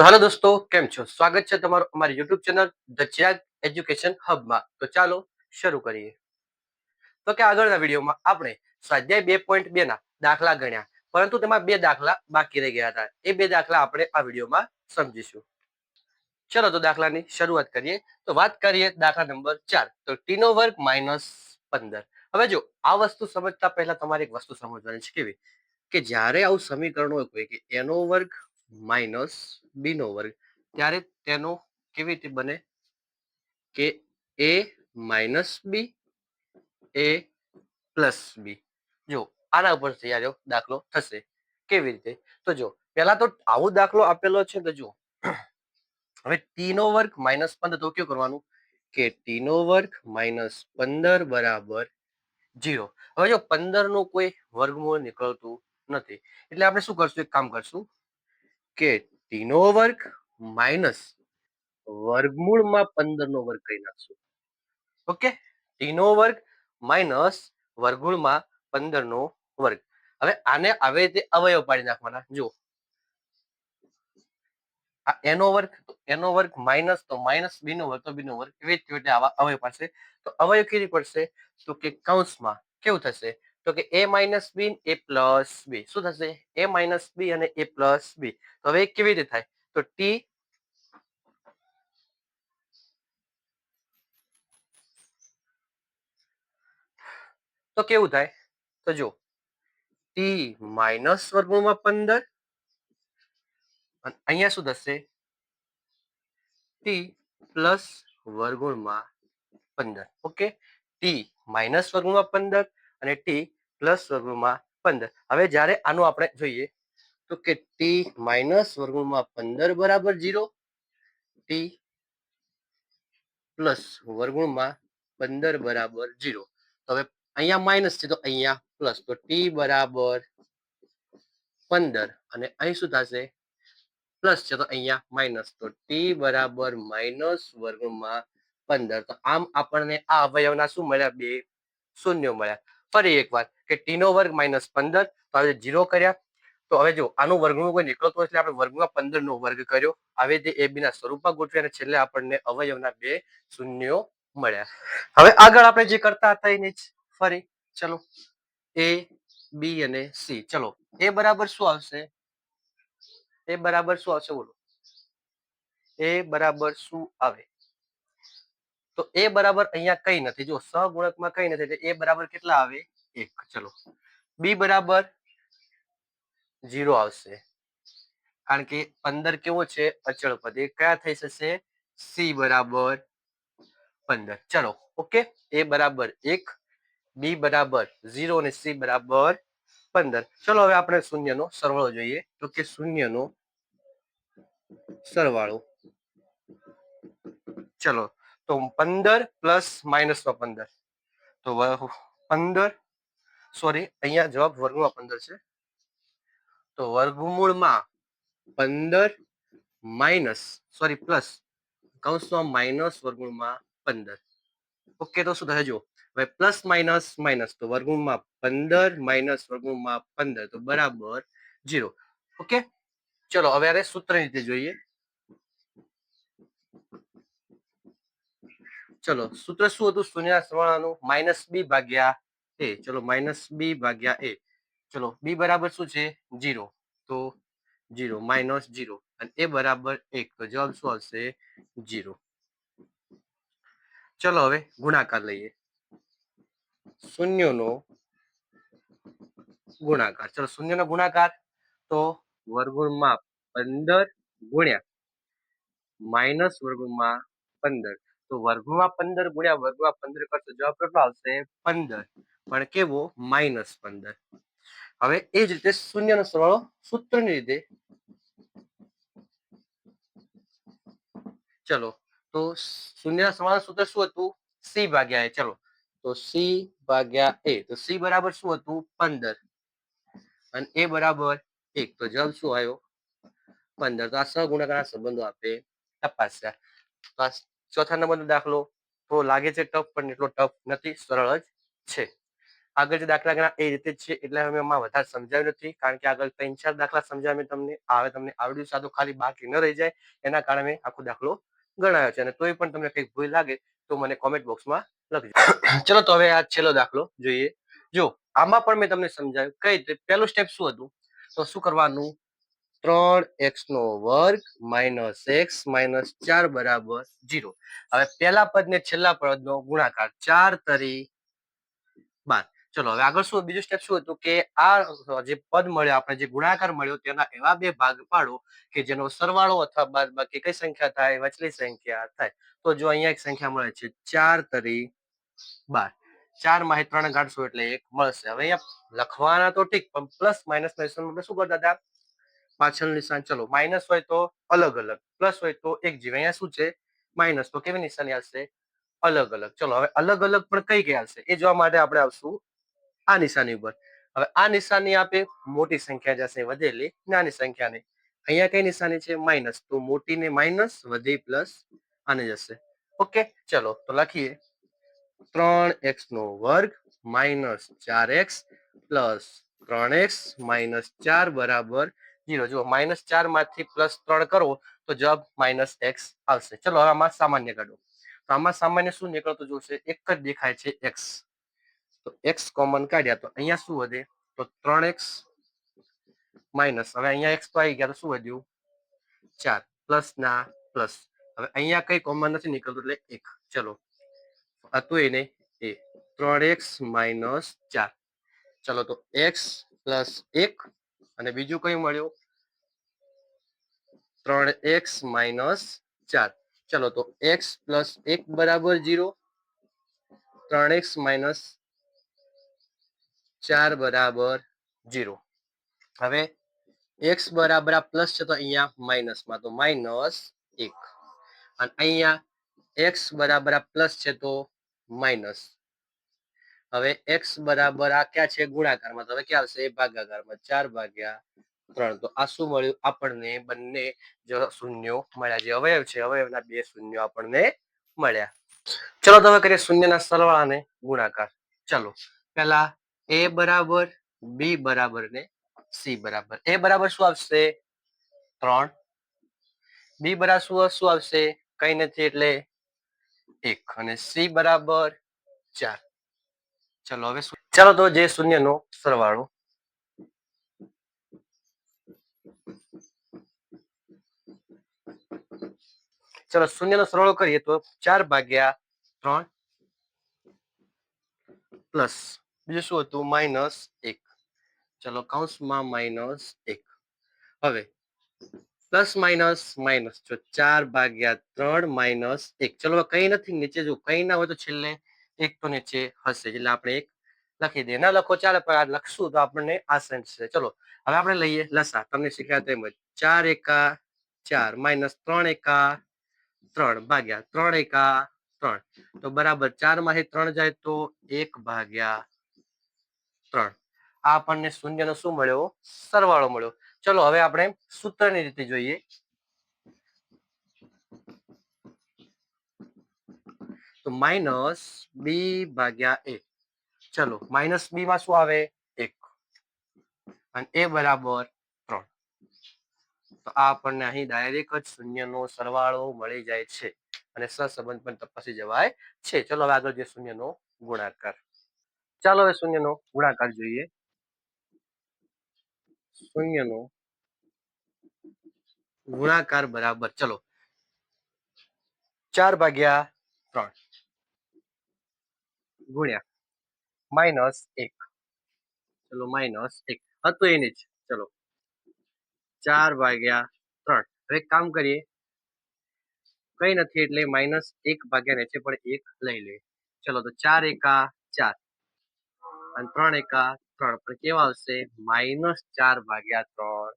તો હાલો દોસ્તો, કેમ છો? સ્વાગત છે તમારું અમારી YouTube channel the Chirag education હબમાં. તો ચાલો શરૂ કરીએ. તો કે આગળના વિડીયોમાં આપણે સ્વાધ્યાય 2.2 ના દાખલા ગણ્યા, પરંતુ તેમાં બે દાખલા બાકી રહી ગયા હતા. એ બે દાખલા આપણે આ વિડીયોમાં સમજીશું. ચલો તો દાખલાની શરૂઆત કરીએ. તો વાત કરીએ દાખલા નંબર 4. તો ટી નો વર્ગ માઇનસ 15. હવે જો આ વસ્તુ સમજતા પહેલા તમારે એક વસ્તુ સમજવાની છે. કેવી? કે જ્યારે આવું સમીકરણ હોય કે a નો વર્ગ માઇનસ b નો વર્ગ, ત્યારે તેનો કેવી રીતે બને કે a minus b a plus b. જો આના ઉપર તૈયાર દાખલો થશે. કેવી રીતે? તો જો પહેલા તો આવો દાખલો આપેલો છે. તો જો હવે ટી નો વર્ગ માઇનસ 15, તો કેવું કરવાનું કે ટી નો વર્ગ માઇનસ 15 બરાબર 0. હવે જો 15 નું કોઈ વર્ગમૂળ નીકળતું નથી, એટલે આપણે શું કરશું? એક કામ કરશું કે ટી નો વર્ગ માઇનસ વર્ગમૂળમાં 15 નો વર્ગ કરી નાખશું. ઓકે, ટી નો વર્ગ માઇનસ વર્ગમૂળમાં 15 નો વર્ગ. હવે આને આવી રીતે અવયવ પાડી નાખવાના. જો આ એનો વર્ગ, તો એનો વર્ગ માઇનસ, તો માઇનસ બી નો વર્ગ, તો બી નો વર્ગ. એવી રીતે આવા અવયવ પડશે. તો અવયવ કેવી પડશે? તો કે કૌંસમાં કેવું થશે? તો કે a minus b a plus b. શું થશે? a માઇનસ બી અને a પ્લસ બી. તો હવે કેવી રીતે થાય? તો ટી તો કેવું થાય? તો જો ટી માઇનસ વર્ગમૂળમાં 15, અને અહીંયા શું થશે? ટી પ્લસ વર્ગમૂળમાં 15. ઓકે, ટી માઇનસ વર્ગમૂળમાં 15 અને ટી પ્લસ વર્ગમૂળમાં 15. હવે જ્યારે આનું આપણે જોઈએ તો કે ટી માઇનસ વર્ગમૂળમાં 15 બરાબર 0, ટી પ્લસ વર્ગમૂળમાં 15 બરાબર 0. તો હવે અહીંયા માઇનસ છે, તો અહીંયા પ્લસ, તો ટી બરાબર 15 અને અહીં શું થશે? પ્લસ છે, તો અહીંયા માઇનસ, તો ટી બરાબર માઇનસ વર્ગમૂળમાં 15. તો આમ આપણને આ અવયવના શું મળ્યા? બે શૂન્યો મળ્યા. ફરી એકવાર કે ટી નો વર્ગ માઇનસ 15, તો હવે 0 કર્યા. તો હવે જો આનું વર્ગમૂળ કોઈ નીકળતું, એટલે આપણે વર્ગમાં 15 નો વર્ગ કર્યો. આવી રીતે એ બી ના સ્વરૂપમાં ગોઠવ્યા અને છેલ્લે આપણને અવયવના બે શૂન્યો મળ્યા. હવે આગળ આપણે જે કરતા હતા એને જ ફરી ચલો એ બી અને સી. ચલો એ બરાબર શું આવશે? એ બરાબર શું આવશે? બોલો, એ બરાબર શું આવે? તો એ બરાબર અહીંયા કઈ નથી. જો સહગુણકમાં કઈ નથી, એટલે એ બરાબર કેટલા આવે? 1. ચલો બી બરાબર 0 આવશે, કારણ કે 15 કેવો છે? અચળ પદ. એ કયા થઈ જશે? સી બરાબર 15. ચલો ઓકે, એ બરાબર 1, બી બરાબર 0 અને સી બરાબર 15. ચલો હવે આપણે શૂન્યનો સરવાળો જોઈએ. તો કે શૂન્યનો સરવાળો, ચલો તો 15 પ્લસ માઇનસ 15, તો 15, સોરી અહીંયા જવાબ વર્ગમાં 15 છે, તો વર્ગમૂળમાં 15 માઇનસ, સોરી પ્લસ કૌંસમાં માઇનસ વર્ગમૂળમાં 15. ઓકે, તો શું થશે? જો હવે પ્લસ માઇનસ માઇનસ, તો વર્ગમૂળમાં 15 માઇનસ વર્ગમૂળમાં 15, તો બરાબર 0. ઓકે, ચલો હવે આને સૂત્ર રીતે જોઈએ. ચલો સૂત્ર શું હતું શૂન્યના સરવાળાનું? માઇનસ બી ભાગ્યા એ. ચલો માઇનસ બી ભાગ્યા એ. ચલો બી બરાબર શું છે? 0, તો 0 માઇનસ 0 અને એ બરાબર 1, તો જવાબ શું આવશે? 0. ચલો હવે ગુણાકાર લઈએ. શૂન્યનો ગુણાકાર. ચલો શૂન્યનો ગુણાકાર, તો વર્ગમૂળમાં 15 ગુણ્યા માઇનસ વર્ગમૂળમાં 15, તો વર્ગમૂળમાં 15 ગુણ્યા વર્ગમાં 15 કરશો, જવાબ કેટલો આવશે? 15, પણ કેવો? માઇનસ 15. હવે એ જ રીતે શૂન્યનો સરવાળો સૂત્રની રીતે. ચલો તો શૂન્યના સરવાળાનું સૂત્ર શું હતું? સી ભાગ્યા એ. ચલો તો સી ભાગ્યા એ, તો સી બરાબર શું હતું? 15 અને એ બરાબર 1, તો જવાબ શું આવ્યો? 15. તો આ સહગુણાકારના સંબંધો આપણે તપાસ્યા. તો આ ચોથા નંબરનો દાખલો થોડો લાગે છે ટફ, પણ એટલો ટફ નથી, સરળ જ છે. આગળ જે દાખલા ગણ્યા એ રીતે જ છે, એટલે અમે એમાં વધારે સમજાવ્યું નથી, કારણ કે આગળ 3-4 દાખલા સમજાવ્યા મેં તમને. હવે તમને આવડ્યું સાદું, ખાલી બાકી ન રહી જાય એના કારણે મેં આખો દાખલો ગણાવ્યો છે. અને તોય પણ તમને કંઈક ભૂલ લાગે તો મને કોમેન્ટ બોક્સમાં લખજો. ચલો તો હવે આ છેલ્લો દાખલો જોઈએ. જો આમાં પણ મેં તમને સમજાવ્યું કઈ રીતે. પહેલું સ્ટેપ શું હતું? તો શું કરવાનું? 3x² - x - 4 બરાબર 0. હવે પહેલા પદ ને છેલ્લા પદનો ગુણાકાર 4 તરી 12. ચલો હવે આગળ શું બીજું સ્ટેપ શું હતું કે આ જે પદ મળ્યો આપણે, જે ગુણાકાર મળ્યો, તેના એવા બે ભાગ પાડો કે જેનો સરવાળો અથવા બાદબાકી કઈ સંખ્યા થાય? વચલી સંખ્યા થાય. તો જો અહીંયા એક સંખ્યા મળે છે 4 તરી 12. 4 માંથી 3 કાઢશો એટલે 1 મળશે. હવે અહીંયા લખવાના તો ઠીક, પણ પ્લસ માઇનસ ના નિશાન શું કરતા હતા? પાછળ નિશાન. ચલો માઇનસ હોય તો અલગ અલગ, પ્લસ હોય તો એક જેવી. અહીંયા શું છે? માઇનસ, તો કેવી નિશાની આવશે? અલગ અલગ. ચલો હવે અલગ અલગ પણ કઈ કઈ આવશે એ જોવા માટે આપણે આવશું આ નિશાની ઉપર. હવે આ નિશાની આપે મોટી સંખ્યા જશે વધેલી, નાની સંખ્યાને. અહીંયા કઈ નિશાની છે? માઇનસ, તો મોટી ને માઇનસ, વધી પ્લસ આને જશે. ઓકે, ચલો તો લખીએ 3x² - 4x પ્લસ 3x - 4 બરાબર 0. જો -4 માંથી +3 કરો તો જવાબ -x આવશે. ચલો હવે આમાં સામાન્ય કાઢો. તો આમાં સામાન્ય શું નીકળતું જોશે? એક જ દેખાય છે x, તો x કોમન કાઢ્યા તો અહીંયા શું વધે? તો 3x માઇનસ, હવે અહીંયા x તો આવી ગયા, તો શું વધ્યું? 4 પ્લસ ના પ્લસ. હવે અહીંયા કઈ કોમન નથી નીકળતું એટલે 1. ચલો હતું એને એ 3x - 4. ચલો તો x પ્લસ 1 અને બીજું કયું મળ્યું? 3x - 4. ચલો તો x પ્લસ 1 બરાબર 0, 3x - 4 બરાબર 0. હવે x બરાબર આ પ્લસ છે તો અહીંયા માઇનસમાં, તો -1. અને અહીંયા x બરાબર આ પ્લસ છે તો માઇનસ. હવે x બરાબર આ ક્યાં છે? ગુણાકારમાં, તો હવે ક્યાં આવશે? ભાગાકારમાં. 4/3. તો આ શું મળ્યું આપણને? બંને શૂન્યો મળ્યા. જે અવયવ છે અવયવના બે શૂન્યો આપણને મળ્યા. ચલો તો હવે કરીએ શૂન્યના સરવાળા અને ગુણાકાર. ચલો પહેલા a બરાબર, b બરાબર ને c બરાબર. a બરાબર શું આવશે? 3. b બરાબર શું આવશે? કઈ નથી એટલે 1. અને c બરાબર 4. ચલો હવે ચાલો તો જે શૂન્યનો સરવાળો. ચલો શૂન્યનો સરવાળો કરીએ તો 4/3 પ્લસ બીજું શું હતું? -1. ચલો કૌંસમાં -1. હવે પ્લસ માઇનસ માઇનસ, જો 4/3 -1. ચલો કઈ નથી, નીચે જો કઈ ના હોય તો છેલ્લે એક તો નીચે હશે, એટલે આપણે એક લખી દઈએ. ના લખો ચાલે, પણ આ લખશું તો આપણને આસાન છે. ચલો હવે આપણે લઈએ લસા. તમને શીખ્યા તેમ જ 4 એકા 4 -3 એકા 3 ભાગ્યા 3 એકા 3. તો બરાબર 4 માંથી 3 જાય તો 1/3. આ આપણને શૂન્યનો શું મળ્યો? સરવાળો મળ્યો. ચલો હવે આપણે સૂત્રની રીતે જોઈએ. તો -b/a. ચલો માઇનસ b માં શું આવે? 1 અને a બરાબર 3. તો આ આપણને અહીં ડાયરેક્ટ જ શૂન્યનો સરવાળો મળી જાય છે અને સહસંબંધ પણ તપાસી જવાય છે. ચલો હવે આગળ જે શૂન્યનો ગુણાકાર. ચાલો હવે શૂન્યનો ગુણાકાર જોઈએ. શૂન્યનો ગુણાકાર બરાબર, ચલો 4/3 ગુણ્યા -1. ચલો -1 હતું એને જ. ચલો 4/3. હવે કામ કરીએ, કઈ નથી એટલે -1 ભાગ્યા નીચે પણ 1 લઈ લે. ચલો તો 4 એકા 4 અને 3 એકા 3, પણ કેવા આવશે? -4/3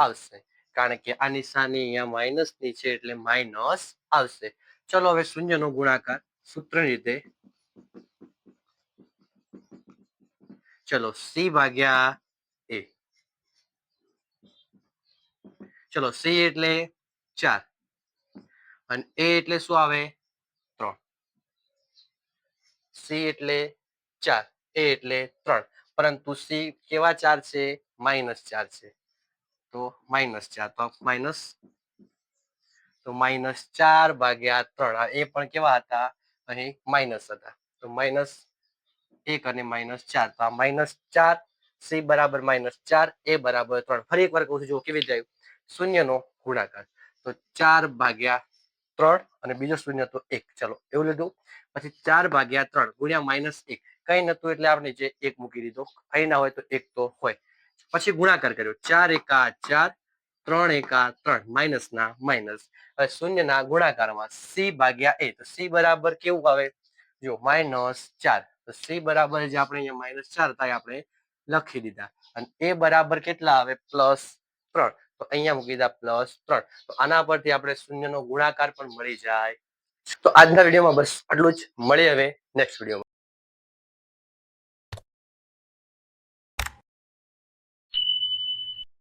આવશે, કારણ કે આ નિશાની અહીંયા માઇનસ ની છે એટલે માઇનસ આવશે. ચલો હવે શૂન્યનો ગુણાકાર સૂત્ર રીતે. ચલો c/a. ચલો c એટલે 4 અને a એટલે શું આવે? 3. c એટલે 4, એ એટલે 3, પરંતુ સી કેવા 4 છે? -4 છે. તો -4 તો -4 ભાગ્યા 3. એ પણ કેવા હતા? અહીં માઇનસ હતા. તો -1 અને -4. તો આ -4 સી બરાબર -4 એ બરાબર 3. ફરી એકવાર કહું છું, જો કેવી રીતે આવ્યું? શૂન્યનો ગુણાકાર. તો 4 ભાગ્યા 3 અને બીજો શૂન્ય તો 1. ચલો એવું લીધું. પછી 4 ભાગ્યા 3 ગુણ્યા -1. કઈ નતું એટલે આપણે જે 1 મૂકી દીધો. અહીં ના હોય તો 1 તો હોય. પછી ગુણાકાર કર્યો. 4 એકા 4, 3 એકા 3, માઇનસ ના માઇનસ. હવે શૂન્યના ગુણાકારમાં સી ભાગ્યા એ. તો સી બરાબર કેવું આવે? જો -4. તો સી બરાબર જે આપણે અહીંયા -4 થાય આપણે લખી દીધા. અને એ બરાબર કેટલા આવે? +3. તો અહીંયા મૂકી દીધા +3. તો આના પરથી આપણે શૂન્યનો ગુણાકાર પણ મળી જાય. તો આજના વિડીયોમાં બસ આટલું જ. મળીએ હવે નેક્સ્ટ વિડીયોમાં.